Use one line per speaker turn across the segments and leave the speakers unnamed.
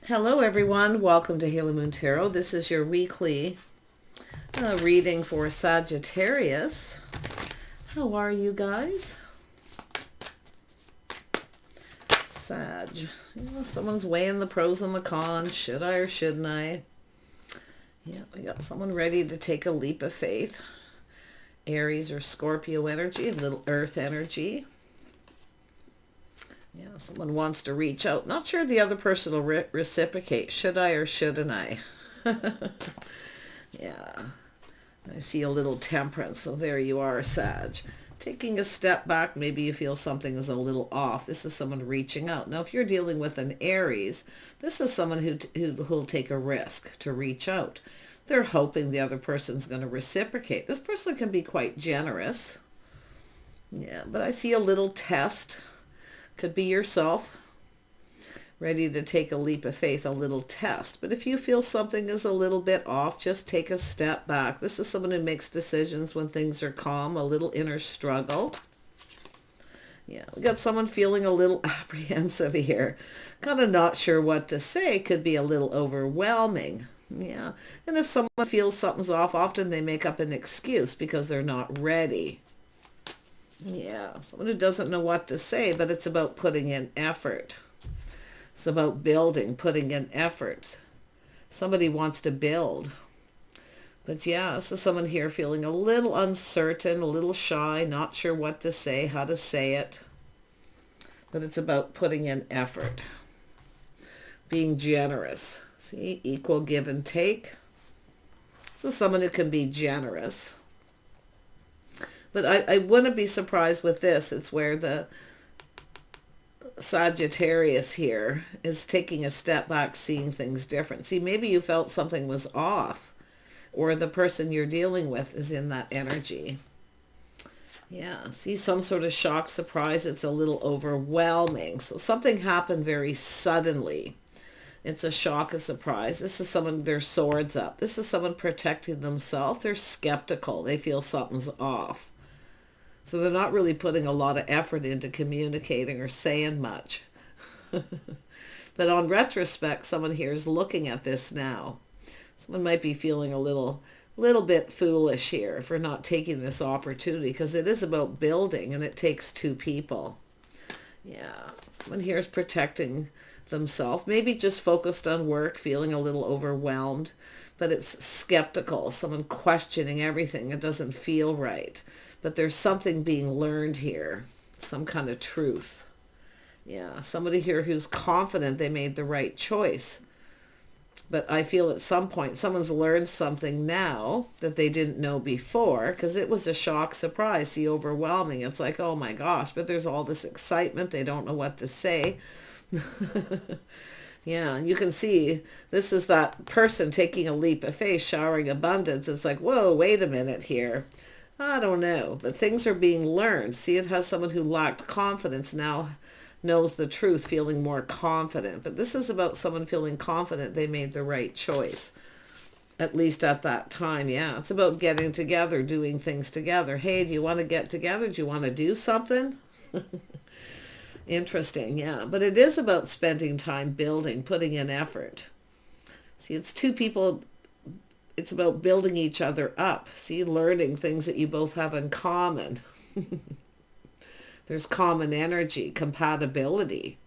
Hello everyone, welcome to Halo Moon Tarot. This is your weekly reading for Sagittarius. How are you guys? Sag. Someone's weighing the pros and the cons. Should I or shouldn't I? Yeah, we got someone ready to take a leap of faith. Aries or Scorpio energy, a little earth energy. Yeah, someone wants to reach out. Not sure the other person will reciprocate. Should I or shouldn't I? Yeah. I see a little temperance. So there you are, Sag. Taking a step back, maybe you feel something is a little off. This is someone reaching out. Now, if you're dealing with an Aries, this is someone who'll take a risk to reach out. They're hoping the other person's going to reciprocate. This person can be quite generous. Yeah, but I see a little test. Could be yourself, ready to take a leap of faith, a little test. But if you feel something is a little bit off, just take a step back. This is someone who makes decisions when things are calm, a little inner struggle. Yeah, we got someone feeling a little apprehensive here. Kind of not sure what to say. Could be a little overwhelming. Yeah, and if someone feels something's off, often they make up an excuse because they're not ready. Yeah, someone who doesn't know what to say, but it's about putting in effort. It's about building, putting in effort. Somebody wants to build. But yeah, this is someone here feeling a little uncertain, a little shy, not sure what to say, how to say it. But it's about putting in effort. Being generous. See, equal give and take. This is someone who can be generous. But I wouldn't be surprised with this. It's where the Sagittarius here is taking a step back, seeing things different. See, maybe you felt something was off, or the person you're dealing with is in that energy. Yeah, see, some sort of shock, surprise. It's a little overwhelming. So something happened very suddenly. It's a shock, a surprise. This is someone, their swords up. This is someone protecting themselves. They're skeptical. They feel something's off. So they're not really putting a lot of effort into communicating or saying much. But on retrospect, someone here is looking at this now. Someone might be feeling a little bit foolish here for not taking this opportunity, because it is about building and it takes two people. Yeah, someone here is protecting themselves, maybe just focused on work, feeling a little overwhelmed, but it's skeptical, someone questioning everything. It doesn't feel right, but there's something being learned here, some kind of truth. Yeah, somebody here who's confident they made the right choice, but I feel at some point someone's learned something now that they didn't know before, because it was a shock, surprise, the overwhelming. It's like, oh my gosh, but there's all this excitement. They don't know what to say. Yeah, you can see this is that person taking a leap of faith, showering abundance. It's like, whoa, wait a minute here. I don't know, but things are being learned. See, it has someone who lacked confidence now knows the truth, feeling more confident. But this is about someone feeling confident they made the right choice, at least at that time. Yeah, it's about getting together, doing things together. Hey, do you want to get together? Do you want to do something? Interesting, yeah. But it is about spending time building, putting in effort. See, it's two people. It's about building each other up. See, learning things that you both have in common. There's common energy, compatibility.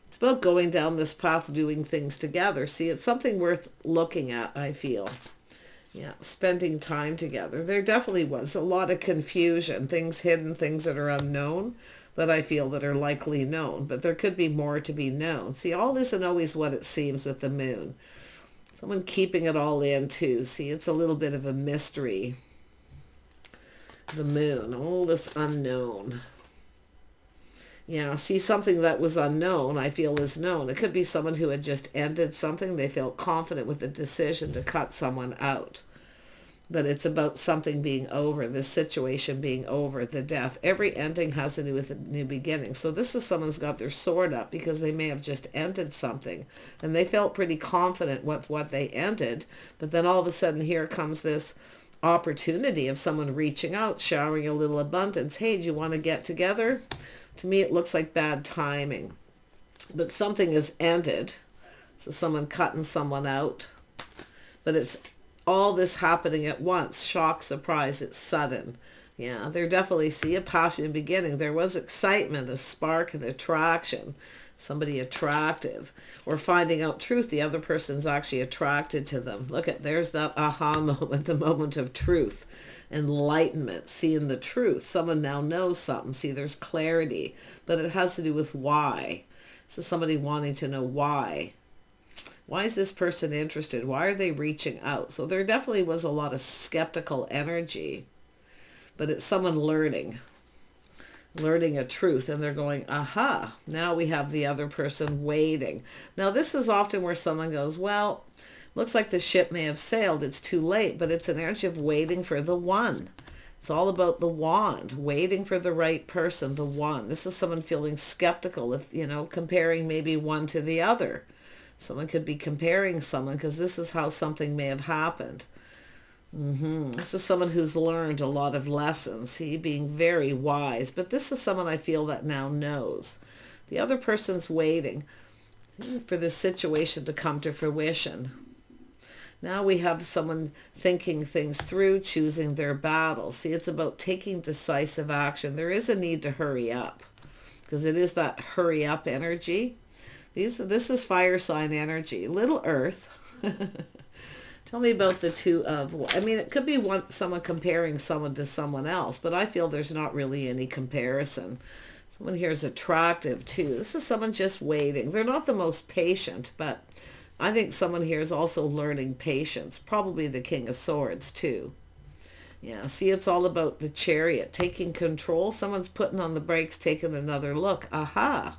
It's about going down this path, doing things together. See, it's something worth looking at, I feel. Yeah, spending time together. There definitely was a lot of confusion, things hidden, things that are unknown, that I feel that are likely known. But there could be more to be known. See, all isn't always what it seems with the moon. Someone keeping it all in too. See, it's a little bit of a mystery. The moon, all this unknown. Yeah, see, something that was unknown, I feel, is known. It could be someone who had just ended something. They felt confident with the decision to cut someone out. But it's about something being over, this situation being over, the death. Every ending has to do with a new beginning. So this is someone's got their sword up because they may have just ended something. And they felt pretty confident with what they ended. But then all of a sudden here comes this opportunity of someone reaching out, showering a little abundance. Hey, do you want to get together? To me, it looks like bad timing. But something is ended. So someone cutting someone out. But it's all this happening at once. Shock, surprise, it's sudden. Yeah, there definitely, see a passion beginning. There was excitement, a spark, an attraction. Somebody attractive. Or finding out truth. The other person's actually attracted to them. Look at, there's that aha moment, the moment of truth. Enlightenment, seeing the truth. Someone now knows something. See, there's clarity. But it has to do with why. So somebody wanting to know why. Why is this person interested? Why are they reaching out? So there definitely was a lot of skeptical energy. But it's someone learning a truth, and they're going, aha, now we have the other person waiting. Now this is often where someone goes, well, looks like the ship may have sailed, it's too late, but it's an energy of waiting for the one. It's all about the wand, waiting for the right person, the one. This is someone feeling skeptical, if, you know, comparing maybe one to the other. Someone could be comparing someone because this is how something may have happened. This is someone who's learned a lot of lessons, see, being very wise. But this is someone I feel that now knows. The other person's waiting for this situation to come to fruition. Now we have someone thinking things through, choosing their battles. See, it's about taking decisive action. There is a need to hurry up because it is that hurry up energy. This is fire sign energy. Little Earth. Tell me about the two of, I mean, it could be someone comparing someone to someone else, but I feel there's not really any comparison. Someone here is attractive too. This is someone just waiting. They're not the most patient, but I think someone here is also learning patience. Probably the King of Swords too. Yeah, see, it's all about the Chariot, taking control. Someone's putting on the brakes, taking another look. Aha.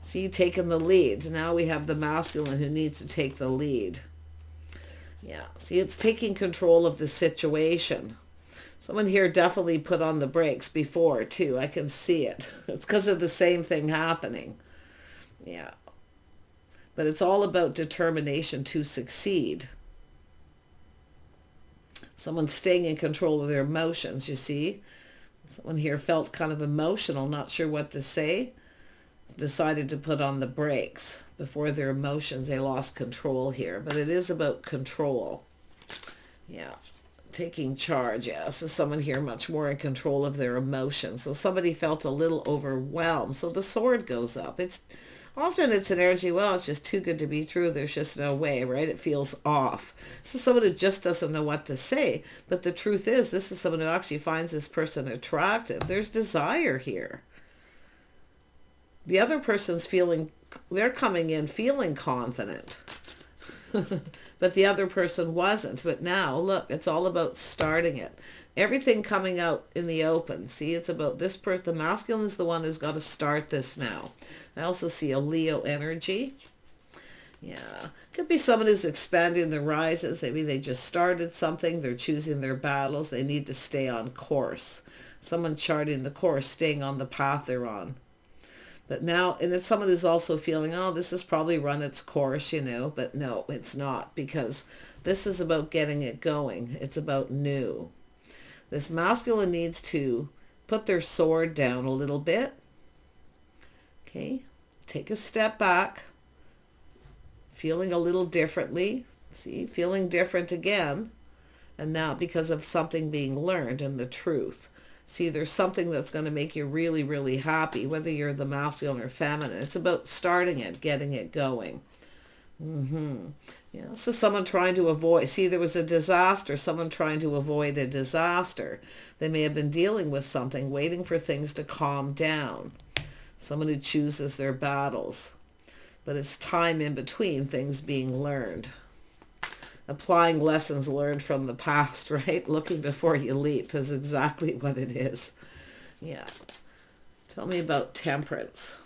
See, taking the lead. Now we have the masculine who needs to take the lead. Yeah, see, it's taking control of the situation. Someone here definitely put on the brakes before, too. I can see it. It's because of the same thing happening. Yeah. But it's all about determination to succeed. Someone staying in control of their emotions, you see. Someone here felt kind of emotional, not sure what to say. Decided to put on the brakes before their emotions. They lost control here, but it is about control. Yeah, taking charge. Yeah, so someone here much more in control of their emotions. So somebody felt a little overwhelmed. So the sword goes up. It's often it's an energy, well, it's just too good to be true. There's just no way, right? It feels off. So someone who just doesn't know what to say. But the truth is, this is someone who actually finds this person attractive. There's desire here. The other person's feeling, they're coming in feeling confident. But the other person wasn't. But now, look, it's all about starting it. Everything coming out in the open. See, it's about this person. The masculine is the one who's got to start this now. I also see a Leo energy. Yeah. Could be someone who's expanding their rises. Maybe they just started something. They're choosing their battles. They need to stay on course. Someone charting the course, staying on the path they're on. But now, and it's someone who's also feeling, oh, this has probably run its course, you know, but no, it's not, because this is about getting it going. It's about new. This masculine needs to put their sword down a little bit. Okay, take a step back, feeling a little differently. See, feeling different again. And now because of something being learned and the truth. See, there's something that's going to make you really, really happy, whether you're the masculine or feminine. It's about starting it, getting it going. Yeah, so someone trying to avoid, see, there was a disaster, someone trying to avoid a disaster. They may have been dealing with something, waiting for things to calm down. Someone who chooses their battles. But it's time in between things being learned. Applying lessons learned from the past, right? Looking before you leap is exactly what it is. Yeah. Tell me about temperance.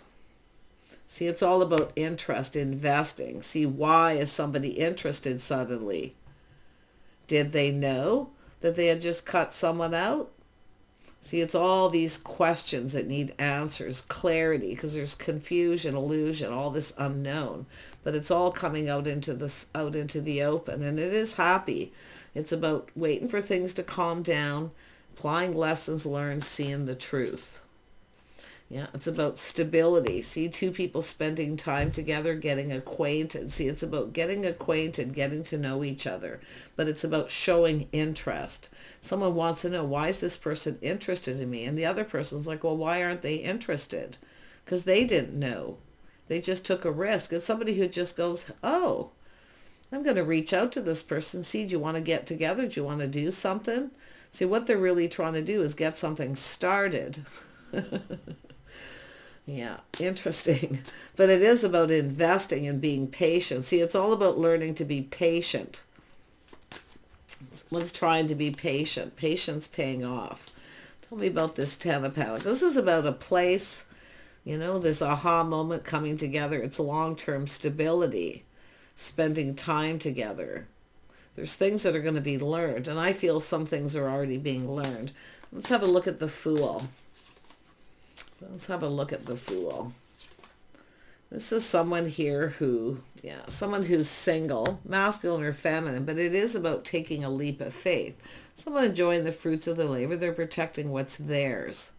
See, it's all about interest, investing. See, why is somebody interested suddenly? Did they know that they had just cut someone out? See, it's all these questions that need answers, clarity, because there's confusion, illusion, all this unknown. But it's all coming out into the open, and it is happy. It's about waiting for things to calm down, applying lessons learned, seeing the truth. Yeah, it's about stability. See, two people spending time together, getting acquainted. See, it's about getting acquainted, getting to know each other. But it's about showing interest. Someone wants to know, why is this person interested in me? And the other person's like, well, why aren't they interested? Because they didn't know. They just took a risk. It's somebody who just goes, oh, I'm going to reach out to this person. See, do you want to get together? Do you want to do something? See, what they're really trying to do is get something started. Yeah, interesting. But it is about investing and being patient. See, it's all about learning to be patient. Someone's trying to be patient. Patience paying off. Tell me about this Ten of Pentacles. This is about a place, you know, this aha moment coming together. It's long-term stability, spending time together. There's things that are going to be learned, and I feel some things are already being learned. Let's have a look at the Fool. Let's have a look at the Fool. This is someone here who, someone who's single, masculine or feminine, but it is about taking a leap of faith. Someone enjoying the fruits of their labor. They're protecting what's theirs.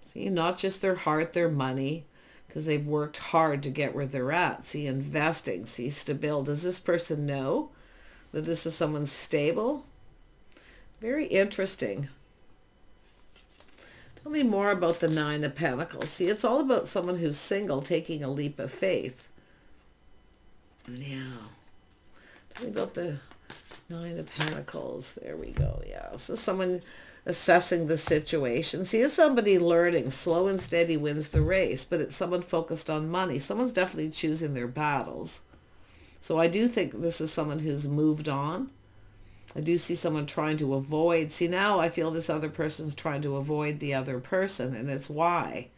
See, not just their heart, their money, because they've worked hard to get where they're at. See, investing, see, stable. Does this person know that this is someone stable? Very interesting. Tell me more about the Nine of Pentacles. See, it's all about someone who's single taking a leap of faith. Yeah. Tell me about the Nine of Pentacles. There we go. Yeah. So someone assessing the situation. See, it's somebody learning. Slow and steady wins the race, but it's someone focused on money. Someone's definitely choosing their battles. So I do think this is someone who's moved on. I do see someone trying to avoid. See, now I feel this other person's trying to avoid the other person, and it's why.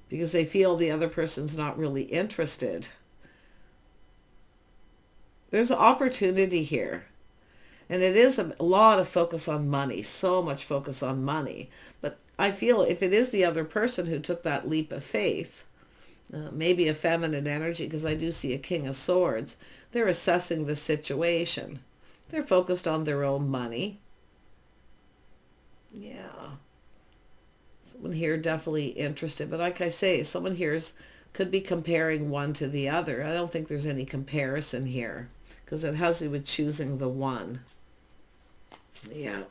Because they feel the other person's not really interested. There's an opportunity here. And it is a lot of focus on money, so much focus on money. But I feel if it is the other person who took that leap of faith, maybe a feminine energy, because I do see a King of Swords, they're assessing the situation. They're focused on their own money. Yeah. Someone here definitely interested. But like I say, someone here could be comparing one to the other. I don't think there's any comparison here, because it has to do with choosing the one. Yeah.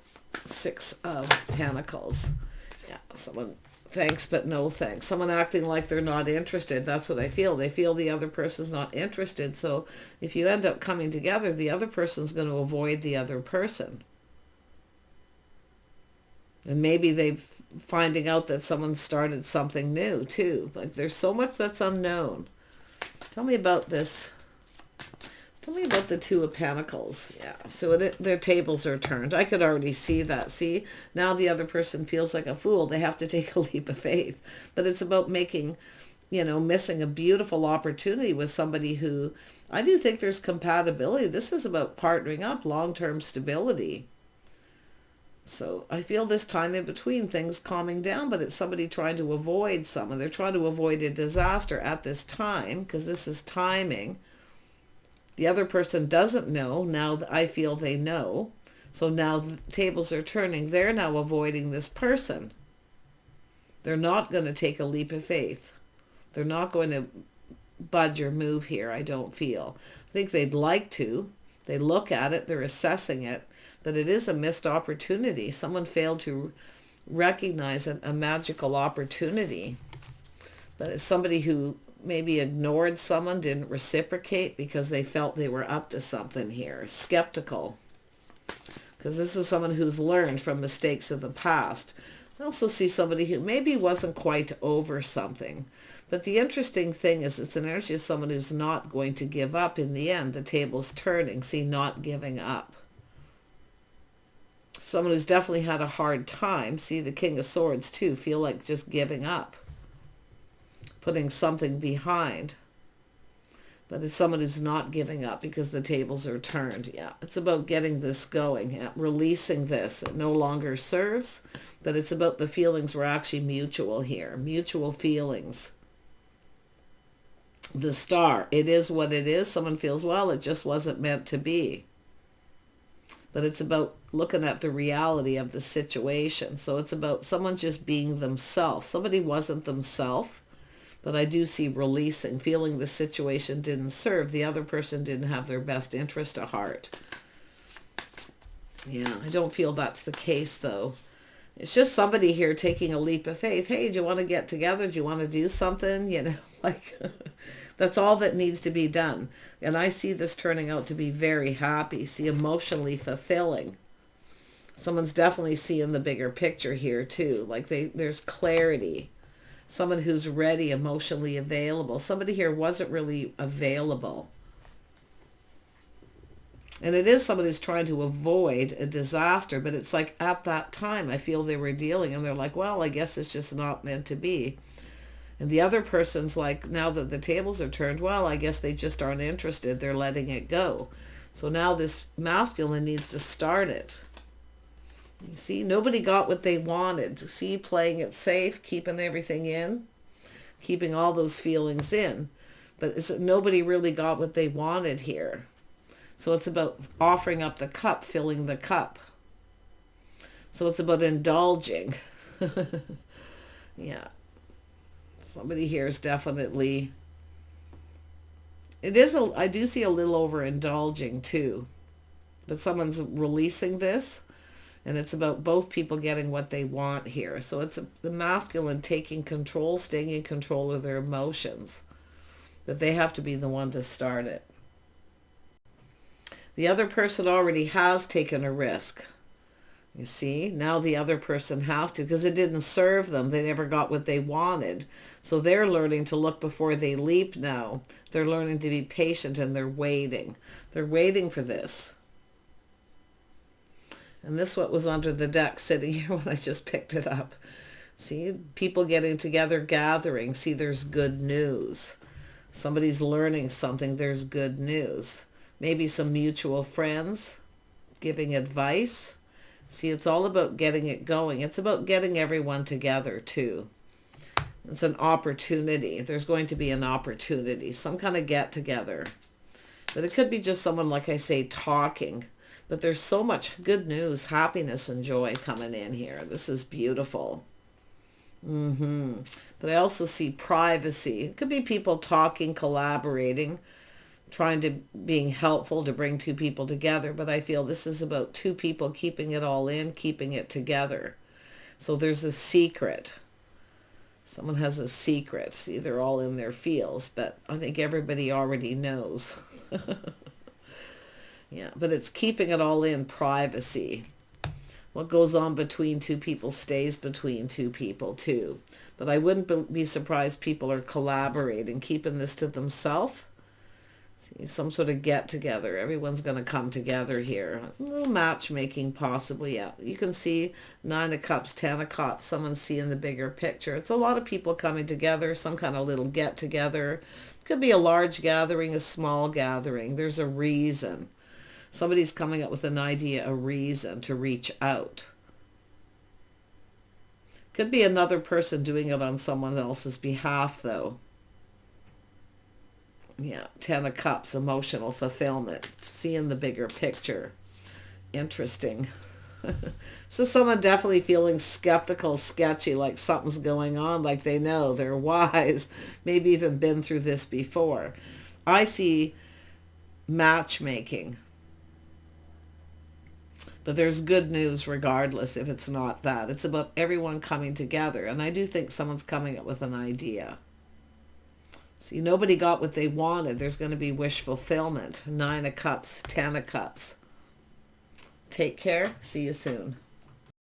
Six of Pentacles. Yeah. Someone thanks but no thanks. Someone acting like they're not interested. That's what I feel. They feel the other person's not interested. So if you end up coming together, the other person's going to avoid the other person. And maybe they're finding out that someone started something new too. Like there's so much that's unknown. Tell me about this. Tell me about the Two of Pentacles. Yeah, so their tables are turned. I could already see that. See, now the other person feels like a fool. They have to take a leap of faith. But it's about making, missing a beautiful opportunity with somebody who, I do think there's compatibility. This is about partnering up, long-term stability. So I feel this time in between things calming down, but it's somebody trying to avoid someone. They're trying to avoid a disaster at this time, because this is timing. The other person doesn't know. Now I feel they know. So now the tables are turning. They're now avoiding this person. They're not going to take a leap of faith. They're not going to budge or move here, I don't feel. I think they'd like to. They look at it. They're assessing it. But it is a missed opportunity. Someone failed to recognize a magical opportunity. But it's somebody who maybe ignored someone, didn't reciprocate because they felt they were up to something here. Skeptical. Because this is someone who's learned from mistakes of the past. I also see somebody who maybe wasn't quite over something. But the interesting thing is it's an energy of someone who's not going to give up in the end. The table's turning. See, not giving up. Someone who's definitely had a hard time. See, the King of Swords too. Feel like just giving up. Putting something behind. But it's someone who's not giving up because the tables are turned. Yeah, it's about getting this going. Yeah, releasing this. It no longer serves, but it's about the feelings were actually mutual here. Mutual feelings. The Star. It is what it is. Someone feels, well, it just wasn't meant to be. but it's about looking at the reality of the situation. So it's about someone just being themselves. Somebody wasn't themselves, but I do see releasing, feeling the situation didn't serve. The other person didn't have their best interest at heart. Yeah, I don't feel that's the case, though. It's just somebody here taking a leap of faith. Hey, do you want to get together? Do you want to do something? You know, like that's all that needs to be done. And I see this turning out to be very happy. See, emotionally fulfilling. Someone's definitely seeing the bigger picture here too. Like there's clarity. Someone who's ready, emotionally available. Somebody here wasn't really available. And it is someone who's trying to avoid a disaster, but it's like at that time I feel they were dealing and they're like, well, I guess it's just not meant to be. And the other person's like, now that the tables are turned, well, I guess they just aren't interested. They're letting it go. So now this masculine needs to start it. You see, nobody got what they wanted. See, playing it safe, keeping everything in, keeping all those feelings in. But it's that nobody really got what they wanted here. So it's about offering up the cup, filling the cup. So it's about indulging. Yeah. Somebody here is definitely... I do see a little overindulging too. But someone's releasing this. And it's about both people getting what they want here. So it's the masculine taking control, staying in control of their emotions. But they have to be the one to start it. The other person already has taken a risk. You see, now the other person has to, because it didn't serve them. They never got what they wanted. So they're learning to look before they leap now. They're learning to be patient and they're waiting. They're waiting for this. And this what was under the deck sitting here when I just picked it up. See, people getting together, gathering. See, there's good news. Somebody's learning something. There's good news. Maybe some mutual friends giving advice. See, it's all about getting it going. It's about getting everyone together too. It's an opportunity. There's going to be an opportunity, some kind of get together. But it could be just someone, like I say, talking. But there's so much good news, happiness, and joy coming in here. This is beautiful. But I also see privacy. It could be people talking, collaborating, being helpful to bring two people together. But I feel this is about two people keeping it all in, keeping it together. So there's a secret. Someone has a secret. See, they're all in their fields, but I think everybody already knows. Yeah, but it's keeping it all in, privacy. What goes on between two people stays between two people too. But I wouldn't be surprised people are collaborating, keeping this to themselves. See, some sort of get together. Everyone's going to come together here. A little matchmaking possibly. Yeah, you can see 9 of Cups, 10 of Cups. Someone's seeing the bigger picture. It's a lot of people coming together, some kind of little get together. Could be a large gathering, a small gathering. There's a reason. Somebody's coming up with an idea, a reason to reach out. Could be another person doing it on someone else's behalf, though. Yeah, 10 of Cups, emotional fulfillment. Seeing the bigger picture. Interesting. So someone definitely feeling skeptical, sketchy, like something's going on, like they know, they're wise, maybe even been through this before. I see matchmaking. But there's good news regardless if it's not that. It's about everyone coming together. And I do think someone's coming up with an idea. See, nobody got what they wanted. There's going to be wish fulfillment. 9 of Cups, 10 of Cups. Take care. See you soon.